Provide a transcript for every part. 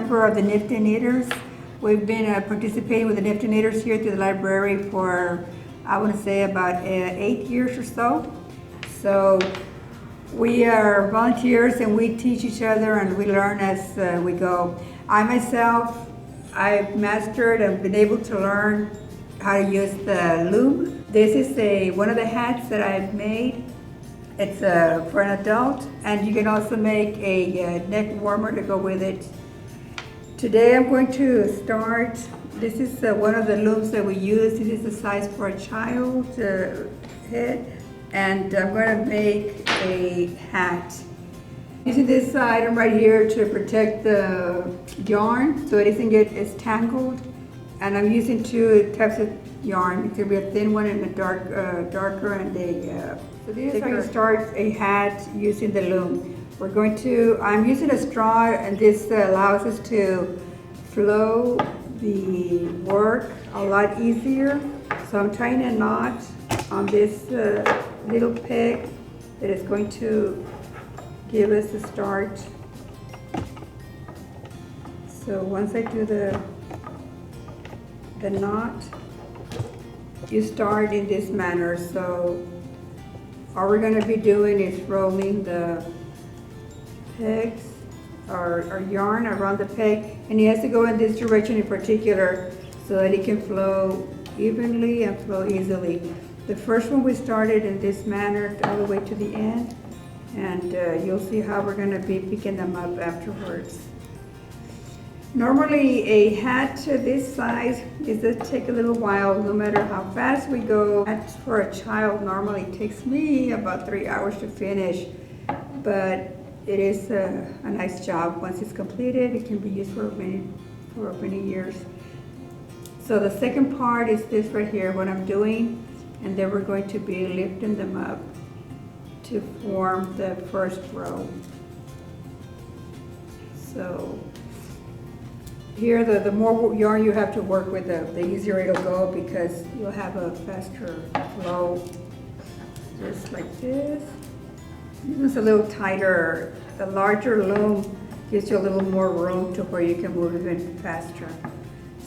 member of the Knifty Knitters. We've been participating with the Knifty Knitters here through the library for, I want to say, about 8 years or so. So we are volunteers and we teach each other and we learn as we go. I myself, I've mastered and been able to learn how to use the loom. This is one of the hats that I've made. It's for an adult, and you can also make a neck warmer to go with it. Today I'm going to start, this is one of the looms that we use. This is the size for a child head, and I'm going to make a hat. Using this item right here to protect the yarn so it doesn't get tangled. And I'm using two types of yarn. It's going to be a thin one and a darker and a so this is how you start a hat using the loom. I'm using a straw, and this allows us to flow the work a lot easier. So I'm tying a knot on this little peg that is going to give us a start. So once I do the knot, you start in this manner. So all we're going to be doing is rolling the pegs or yarn around the peg, and it has to go in this direction in particular so that it can flow evenly and flow easily. The first one we started in this manner all the way to the end, and you'll see how we're going to be picking them up afterwards. Normally a hat this size does take a little while, no matter how fast we go. Hats for a child normally takes me about 3 hours to finish, but it is a nice job. Once it's completed, it can be used for many years. So the second part is this right here, what I'm doing, and then we're going to be lifting them up to form the first row. So here, the more yarn you have to work with, the easier it'll go, because you'll have a faster flow. Just like this. This is a little tighter. The larger loom gives you a little more room to where you can move even faster.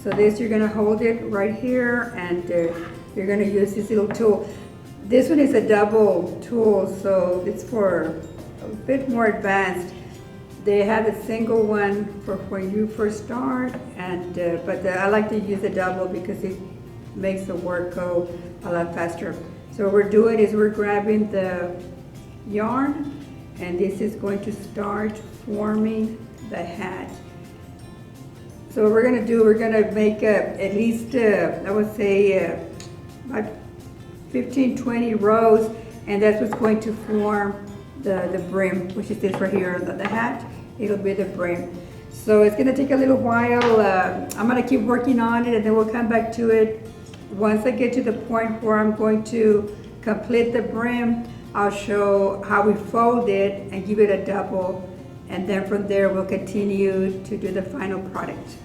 So this, you're gonna hold it right here, and you're gonna use this little tool. This one is a double tool, so it's for a bit more advanced. They have a single one for when you first start, and I like to use a double because it makes the work go a lot faster. So what we're doing is we're grabbing the yarn, and this is going to start forming the hat. So what we're going to do, we're going to make at least, I would say, about 15-20 rows, and that's what's going to form the brim, which is this right here, the hat. It'll be the brim. So it's going to take a little while. I'm going to keep working on it, and then we'll come back to it. Once I get to the point where I'm going to complete the brim, I'll show how we fold it and give it a double, and then from there we'll continue to do the final product.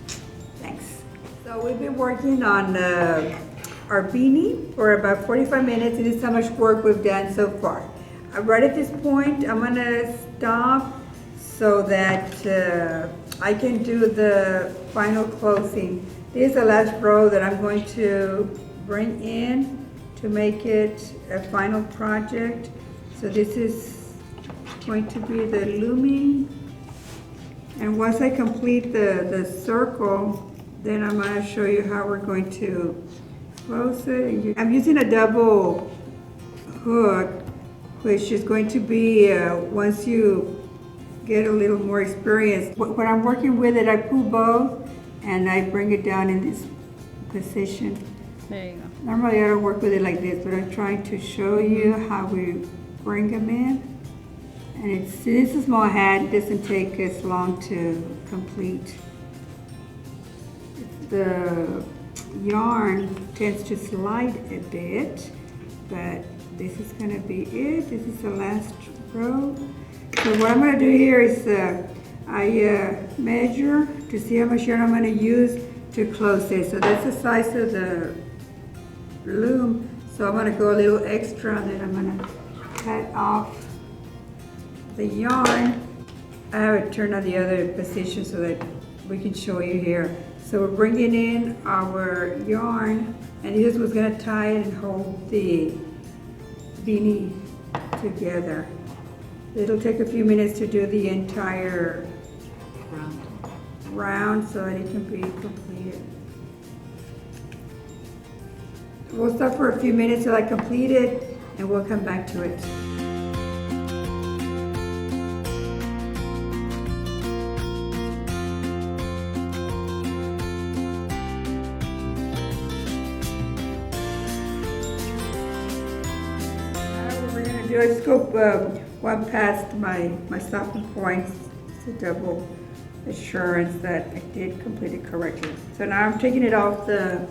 Thanks. So we've been working on our beanie for about 45 minutes, and this is how much work we've done so far. Right at this point, I'm going to stop so that I can do the final closing. This is the last row that I'm going to bring in to make it a final project. So this is going to be the looming. And once I complete the circle, then I'm going to show you how we're going to close it. I'm using a double hook, which is going to be once you get a little more experience. When I'm working with it, I pull both and I bring it down in this position. There you go. Normally I don't work with it like this, but I'm trying to show you how we bring them in. And it's a small hat, it doesn't take as long to complete. The yarn tends to slide a bit, but this is going to be it. This is the last row. So what I'm going to do here is I measure to see how much yarn I'm going to use to close this. So that's the size of the loom. So I'm going to go a little extra, and then I'm going to cut off the yarn. I have it turned on the other position so that we can show you here. So we're bringing in our yarn, and this was gonna tie it and hold the beanie together. It'll take a few minutes to do the entire round so that it can be completed. We'll stop for a few minutes till I complete it, and we'll come back to it. What we're gonna do is go one past my stopping points to double assurance that I did complete it correctly. So now I'm taking it off the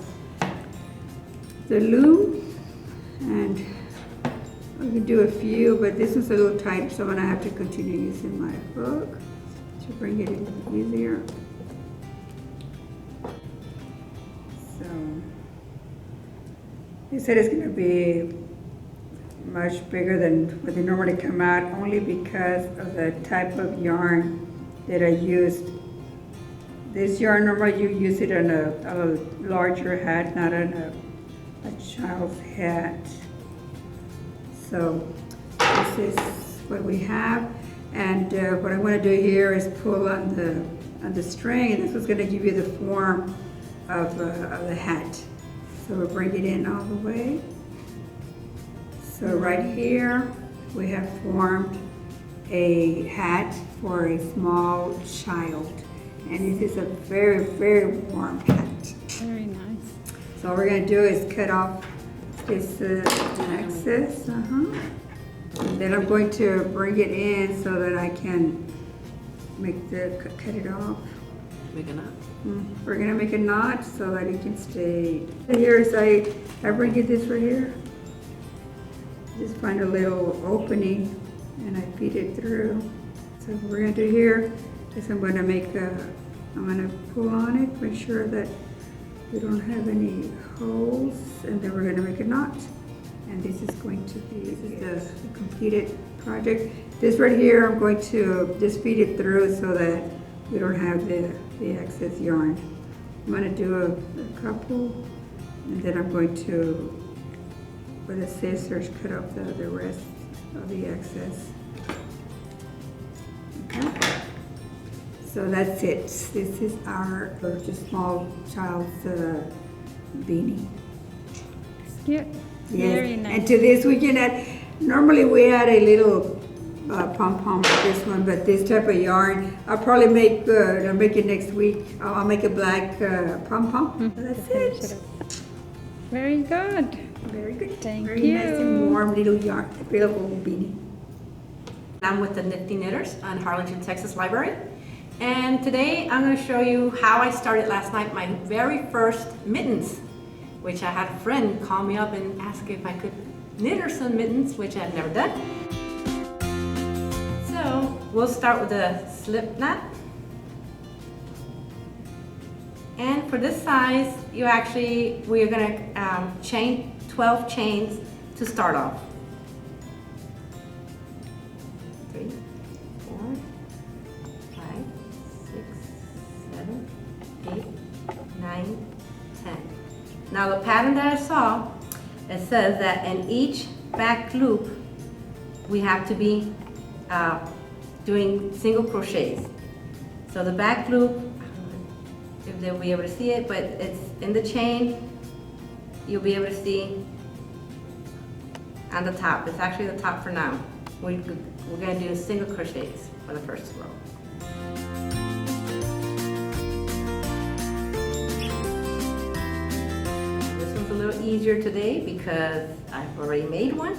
loom, and I can do a few, but this one's a little tight, so I'm gonna have to continue using my hook to bring it in easier. So they said it's gonna be much bigger than what they normally come out, only because of the type of yarn that I used. This yarn, normally you use it on a larger hat, not on a child's hat. So this is what we have, and what I'm going to do here is pull on the string, and this is going to give you the form of the hat. So we'll bring it in all the way. So right here we have formed a hat for a small child, and this is a very, very warm hat. Very nice. So what we're going to do is cut off this excess, and then I'm going to bring it in so that I can cut it off. Make a knot. We're going to make a knot so that it can stay. Here is I bring it this right here. Just find a little opening and I feed it through. So what we're going to do here is I'm going to pull on it, make sure that we don't have any holes, and then we're going to make a knot. And this is going to be the completed project. This right here, I'm going to just feed it through so that we don't have the excess yarn. I'm going to do a couple, and then I'm going to, with the scissors, cut off the rest of the excess. Okay. So that's it. This is our just small child's beanie. It's cute. Yes. Very nice. And to this we can add, normally we add a little pom-pom to this one, but this type of yarn, I'll probably I'll make it next week. I'll make a black pom-pom. That's it. Very good. Very good. Thank Very you. nice and warm little yarn, available beanie. I'm with the Knifty Knitters on Harlingen, Texas Library. And today I'm going to show you how I started last night my very first mittens, which I had a friend call me up and ask if I could knit her some mittens, which I've never done. So we'll start with a slip knot. And for this size, we are going to chain 12 chains to start off. 3, 4, 5, 6, 7, 8, 9, 10. Now the pattern that I saw, it says that in each back loop, we have to be doing single crochets. So the back loop, if they'll be able to see it, but it's in the chain, you'll be able to see on the top. It's actually the top for now. We're going to do single crochets for the first row. This one's a little easier today because I've already made one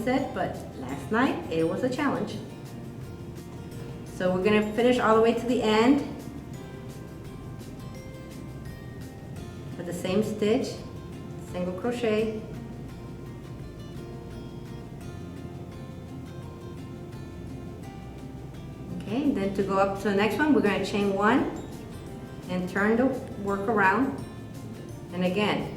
set, but last night it was a challenge. So we're going to finish all the way to the end with the same stitch, single crochet. Okay, then to go up to the next one, we're going to chain 1 and turn the work around. And again,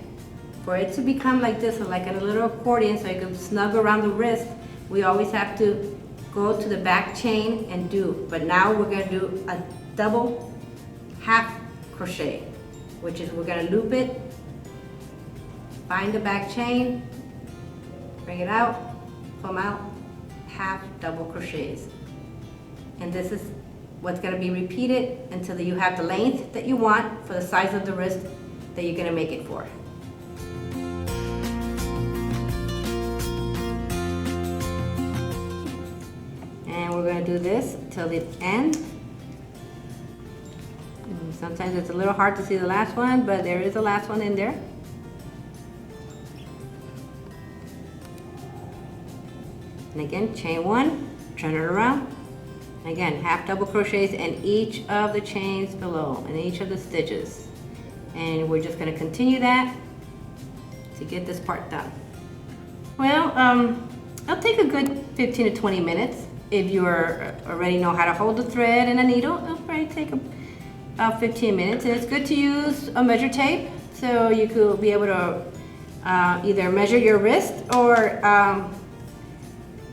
for it to become like this, like a little accordion, so you can snug around the wrist, we always have to go to the back chain and do. But now we're going to do a double half crochet, which is we're gonna loop it, find the back chain, bring it out, come out, half double crochets. And this is what's gonna be repeated until you have the length that you want for the size of the wrist that you're gonna make it for. And we're gonna do this till the end. And sometimes it's a little hard to see the last one, but there is a last one in there. And again, chain one, turn it around. Again, half double crochets in each of the chains below, in each of the stitches. And we're just gonna continue that to get this part done. Well, it'll take a good 15 to 20 minutes. If you already know how to hold the thread and a needle, it'll probably take about 15 minutes. And it's good to use a measure tape, so you could be able to either measure your wrist or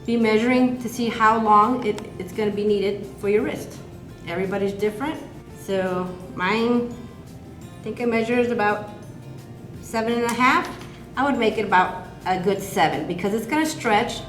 be measuring to see how long it's going to be needed for your wrist. Everybody's different. So mine, I think I measured about 7.5. I would make it about a good 7 because it's going to stretch